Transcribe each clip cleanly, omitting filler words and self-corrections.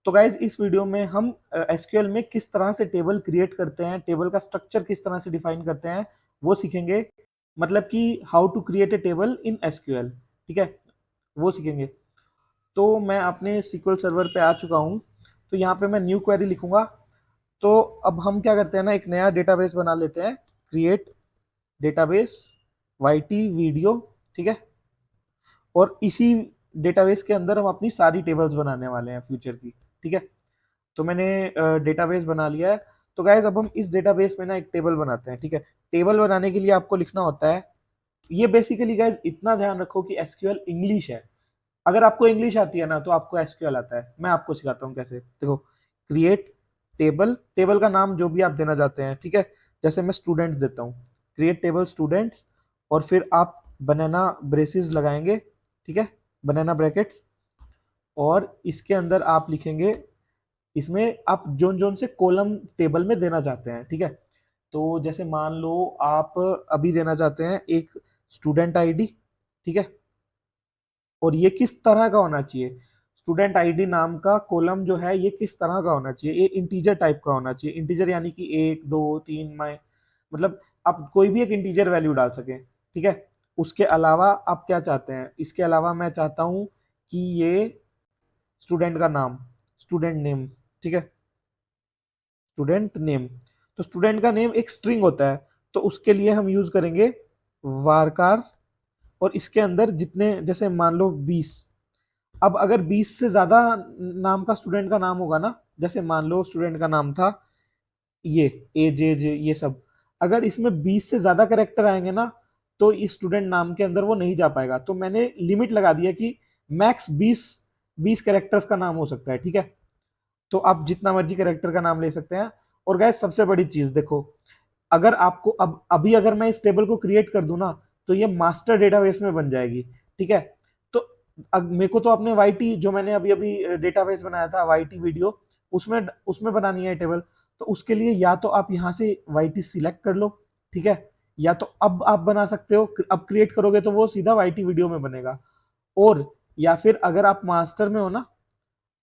तो गाइज इस वीडियो में हम एसक्यूएल में किस तरह से टेबल क्रिएट करते हैं, टेबल का स्ट्रक्चर किस तरह से डिफाइन करते हैं वो सीखेंगे। मतलब कि how to create a table in SQL, ठीक है, वो सीखेंगे। तो मैं अपने सीक्वल सर्वर पे आ चुका हूँ। तो यहाँ पे मैं न्यू क्वेरी लिखूंगा। तो अब हम क्या करते हैं ना, एक नया डेटाबेस बना लेते हैं, क्रिएट डेटाबेस वाईटी वीडियो, ठीक है। और इसी डेटाबेस के अंदर हम अपनी सारी टेबल्स बनाने वाले हैं फ्यूचर की, ठीक है। तो मैंने डेटाबेस बना लिया है। तो गाइज अब हम इस डेटाबेस में ना एक टेबल बनाते हैं, ठीक है। टेबल बनाने के लिए आपको लिखना होता है, ये बेसिकली गाइज इतना ध्यान रखो कि एसक्यूएल इंग्लिश है। अगर आपको इंग्लिश आती है ना तो आपको एसक्यूएल आता है। मैं आपको सिखाता हूँ कैसे। देखो, क्रिएट टेबल, टेबल का नाम जो भी आप देना चाहते हैं, ठीक है। जैसे मैं स्टूडेंट्स देता हूँ, क्रिएट टेबल स्टूडेंट्स, और फिर आप बनाना ब्रेसेस लगाएंगे, ठीक है, बनाना ब्रैकेट्स। और इसके अंदर आप लिखेंगे, इसमें आप जोन जोन से कॉलम टेबल में देना चाहते हैं, ठीक है। तो जैसे मान लो आप अभी देना चाहते हैं एक स्टूडेंट आईडी, ठीक है। और ये किस तरह का होना चाहिए, स्टूडेंट आईडी नाम का कॉलम जो है ये किस तरह का होना चाहिए, ये इंटीजर टाइप का होना चाहिए। इंटीजर यानी कि 1 2 3 मैं, मतलब आप कोई भी एक इंटीजर वैल्यू डाल सकें, ठीक है। उसके अलावा आप क्या चाहते हैं, इसके अलावा मैं चाहता हूँ कि ये स्टूडेंट का नाम, स्टूडेंट नेम, ठीक है, स्टूडेंट नेम। तो स्टूडेंट का नेम एक स्ट्रिंग होता है, तो उसके लिए हम यूज करेंगे वारकार। और इसके अंदर जितने, जैसे मान लो 20, अब अगर 20 से ज्यादा नाम का स्टूडेंट का नाम होगा ना, जैसे मान लो स्टूडेंट का नाम था ये ए जे जे ये सब, अगर इसमें 20 से ज्यादा करेक्टर आएंगे ना तो इस स्टूडेंट नाम के अंदर वो नहीं जा पाएगा। तो मैंने लिमिट लगा दिया कि मैक्स 20 कैरेक्टर्स का नाम हो सकता है, ठीक है। तो आप जितना मर्जी कैरेक्टर का नाम ले सकते हैं। और गैस सबसे बड़ी चीज देखो, अगर आपको अब अभी अगर मैं इस टेबल को क्रिएट कर दूं ना तो ये मास्टर डेटाबेस में बन जाएगी, ठीक है। तो अब मेरे को तो अपने वाईटी जो मैंने अभी अभी डेटाबेस बनाया था वाईटी वीडियो, उसमें उसमें बनानी है टेबल। तो उसके लिए या तो आप यहाँ से वाईटी सिलेक्ट कर लो, ठीक है, या तो अब आप बना सकते हो, अब क्रिएट करोगे तो वो सीधा वाईटी वीडियो में बनेगा। और या फिर अगर आप मास्टर में हो ना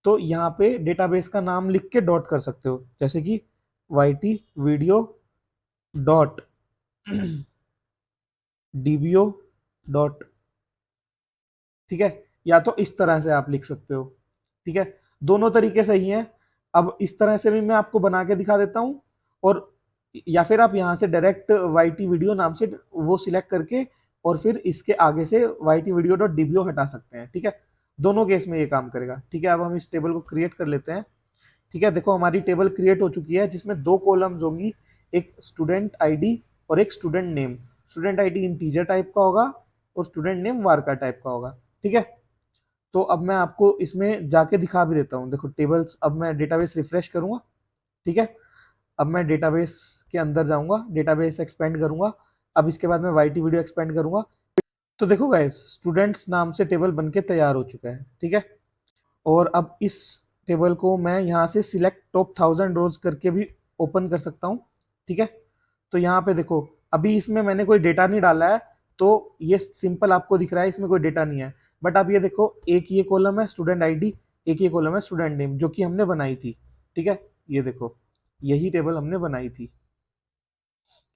तो यहाँ पे डेटाबेस का नाम लिख के डॉट कर सकते हो, जैसे कि YT video dot DBO dot, ठीक है। या तो इस तरह से आप लिख सकते हो, ठीक है। दोनों तरीके सही हैं। अब इस तरह से भी मैं आपको बना के दिखा देता हूँ। और या फिर आप यहाँ से डायरेक्ट वाईटी वीडियो नाम से वो सिलेक्ट करके और फिर इसके आगे से वाईटी वीडियो डॉट डीबीओ हटा सकते हैं, ठीक है। दोनों केस में ये काम करेगा, ठीक है। अब हम इस टेबल को क्रिएट कर लेते हैं, ठीक है। देखो हमारी टेबल क्रिएट हो चुकी है जिसमें दो कॉलम्स होंगी, एक स्टूडेंट आईडी और एक student name. Student ID integer type का होगा और स्टूडेंट नेम वारका टाइप का होगा, ठीक है। तो अब मैं आपको इसमें जाके दिखा भी देता हूँ। देखो टेबल्स, अब मैं डेटाबेस रिफ्रेश करूंगा, ठीक है। अब मैं डेटाबेस के अंदर जाऊंगा, डेटाबेस एक्सपेंड करूंगा। अब इसके बाद मैं वाईटी वीडियो एक्सपेंड करूंगा। तो देखो गाइस, स्टूडेंट्स नाम से टेबल बनके तैयार हो चुका है, ठीक है। और अब इस टेबल को मैं यहाँ से सिलेक्ट टॉप 1000 रोज करके भी ओपन कर सकता हूँ, ठीक है। तो यहाँ पे देखो, अभी इसमें मैंने कोई डेटा नहीं डाला है, तो ये सिंपल आपको दिख रहा है, इसमें कोई डेटा नहीं है। बट अब ये देखो, एक ये कॉलम है स्टूडेंट आईडी, एक ये कॉलम है स्टूडेंट नेम, जो कि हमने बनाई थी, ठीक है। ये देखो, यही टेबल हमने बनाई थी।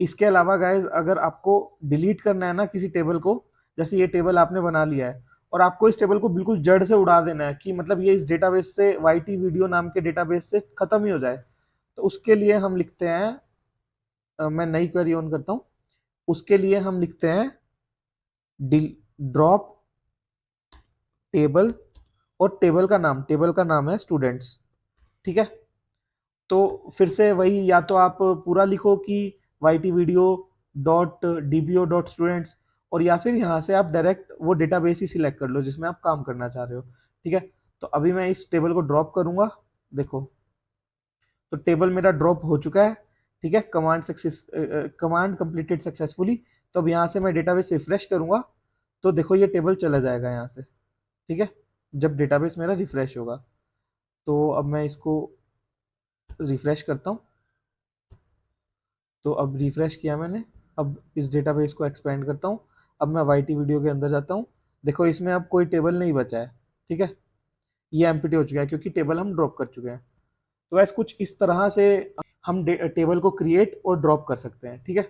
इसके अलावा गाइज अगर आपको डिलीट करना है ना किसी टेबल को, जैसे ये टेबल आपने बना लिया है और आपको इस टेबल को बिल्कुल जड़ से उड़ा देना है कि मतलब ये इस डेटाबेस से, वाईटी वीडियो नाम के डेटाबेस से खत्म ही हो जाए, तो उसके लिए हम लिखते हैं, मैं नई क्वेरी ऑन करता हूँ। उसके लिए हम लिखते हैं ड्रॉप टेबल, और टेबल का नाम है स्टूडेंट्स, ठीक है। तो फिर से वही, या तो आप पूरा लिखो कि YT video dot DBO dot students, और या फिर यहाँ से आप डायरेक्ट वो डेटाबेस ही सिलेक्ट कर लो जिसमें आप काम करना चाह रहे हो, ठीक है। तो अभी मैं इस टेबल को ड्रॉप करूंगा, देखो तो टेबल मेरा ड्रॉप हो चुका है, ठीक है। Command completed successfully. तो अब यहाँ से मैं डेटाबेस रिफ्रेश करूंगा तो देखो ये टेबल चला जाएगा यहाँ से, ठीक है, जब डेटाबेस मेरा रिफ्रेश होगा। तो अब मैं इसको रिफ्रेश करता हूँ। तो अब रिफ्रेश किया मैंने। अब इस डेटाबेस को एक्सपेंड करता हूँ। अब मैं वाईटी वीडियो के अंदर जाता हूँ। देखो इसमें अब कोई टेबल नहीं बचा है, ठीक है। ये एम्प्टी हो चुका है क्योंकि टेबल हम ड्रॉप कर चुके हैं। तो ऐसे कुछ इस तरह से हम टेबल को क्रिएट और ड्रॉप कर सकते हैं। ठीक है।